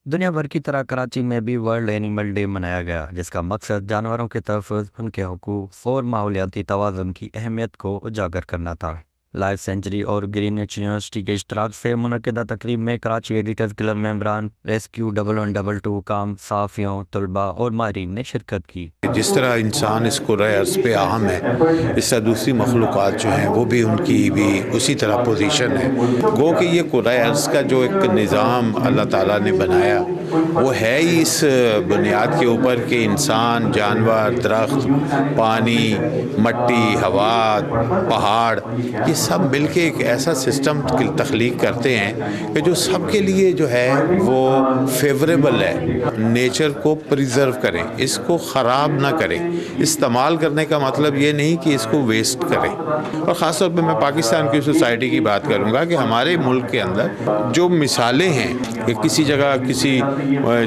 دنیا بھر کی طرح کراچی میں بھی ورلڈ اینیمل ڈے منایا گیا، جس کا مقصد جانوروں کے تحفظ، ان کے حقوق اور ماحولیاتی توازن کی اہمیت کو اجاگر کرنا تھا۔ لائف سینچری اور گرین نیچر یونیورسٹی کے اشتراک سے منعقدہ تقریب میں کراچی ایڈیٹرز کلب ممبران، ریسکیو 1122 کام صحافیوں، طلباء اور ماہرین نے شرکت کی۔ جس طرح انسان اس کرۂ ارض پہ اہم ہے، اس طرح دوسری مخلوقات جو ہیں وہ بھی ان کی بھی اسی طرح پوزیشن ہے۔ گو کہ یہ کرۂ ارض کا جو ایک نظام اللہ تعالیٰ نے بنایا وہ ہے ہی اس بنیاد کے اوپر کہ انسان، جانور، درخت، پانی، مٹی، ہوا، پہاڑ، یہ سب مل کے ایک ایسا سسٹم تخلیق کرتے ہیں کہ جو سب کے لیے جو ہے وہ فیوریبل ہے۔ نیچر کو پریزرو کریں، اس کو خراب نہ کریں۔ استعمال کرنے کا مطلب یہ نہیں کہ اس کو ویسٹ کریں۔ اور خاص طور پہ میں پاکستان کی سوسائٹی کی بات کروں گا کہ ہمارے ملک کے اندر جو مثالیں ہیں کہ کسی جگہ کسی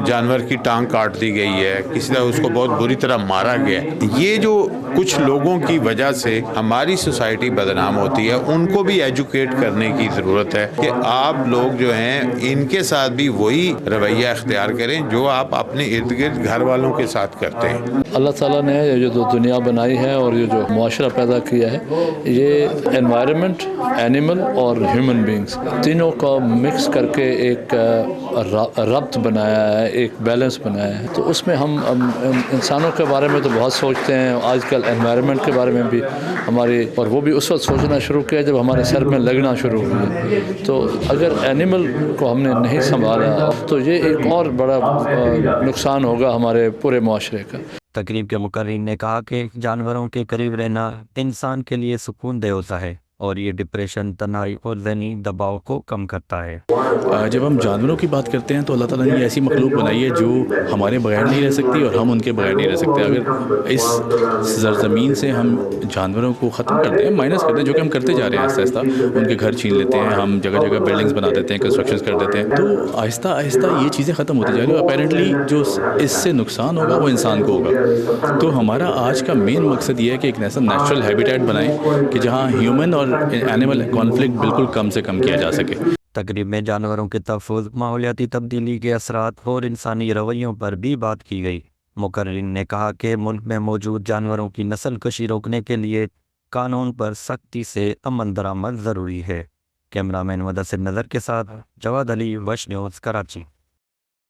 جانور کی ٹانگ کاٹ دی گئی ہے، کسی طرح اس کو بہت بری طرح مارا گیا ہے، یہ جو کچھ لوگوں کی وجہ سے ہماری سوسائٹی بدنام ہوتی ہے، ان کو بھی ایجوکیٹ کرنے کی ضرورت ہے کہ آپ لوگ جو ہیں ان کے ساتھ بھی وہی رویہ اختیار کریں جو آپ اپنے ارد گرد گھر والوں کے ساتھ کرتے ہیں۔ اللہ تعالیٰ نے یہ جو دنیا بنائی ہے اور یہ جو معاشرہ پیدا کیا ہے، یہ انوائرمنٹ، اینیمل اور ہیومن بینگز تینوں کا مکس کر کے ایک ربط بنایا ہے، ایک بیلنس بنایا ہے۔ تو اس میں ہم انسانوں کے بارے میں تو بہت سوچتے ہیں، آج کل انوائرمنٹ کے بارے میں بھی ہماری، اور وہ بھی اس وقت سوچنا شروع کیا جب ہمارے سر میں لگنا شروع ہوا۔ تو اگر اینیمل کو ہم نے نہیں سنبھالا تو یہ ایک اور بڑا نقصان ہوگا ہمارے پورے معاشرے کا۔ تقریب کے مقررین نے کہا کہ جانوروں کے قریب رہنا انسان کے لیے سکون دہ ہوتا ہے اور یہ ڈپریشن، تنہائی اور ذہنی دباؤ کو کم کرتا ہے۔ جب ہم جانوروں کی بات کرتے ہیں تو اللہ تعالیٰ نے ایسی مخلوق بنائی ہے جو ہمارے بغیر نہیں رہ سکتی اور ہم ان کے بغیر نہیں رہ سکتے۔ اگر اس سرزمین سے ہم جانوروں کو ختم کرتے ہیں، مائنس کرتے ہیں، جو کہ ہم کرتے جا رہے ہیں آہستہ آہستہ، ان کے گھر چھین لیتے ہیں، ہم جگہ جگہ بلڈنگز بنا دیتے ہیں، کنسٹرکشنز کر دیتے ہیں، تو آہستہ آہستہ یہ چیزیں ختم ہوتی جا رہی ہیں۔ اپیرنٹلی جو اس سے نقصان ہوگا وہ انسان کو ہوگا۔ تو ہمارا آج کا مین مقصد یہ ہے کہ ایک ایسا نیچرل ہیبیٹیٹ بنائیں کہ جہاں ہیومن اور اینیمل کانفلکٹ بالکل کم سے کم کیا جا سکے۔ تقریب میں جانوروں کے تحفظ، ماحولیاتی تبدیلی کے اثرات اور انسانی رویوں پر بھی بات کی گئی۔ مقررین نے کہا کہ ملک میں موجود جانوروں کی نسل کشی روکنے کے لیے قانون پر سختی سے عمل درآمد ضروری ہے۔ کیمرہ مین مدثر نظر کے ساتھ جواد علی، وش نیوز، کراچی۔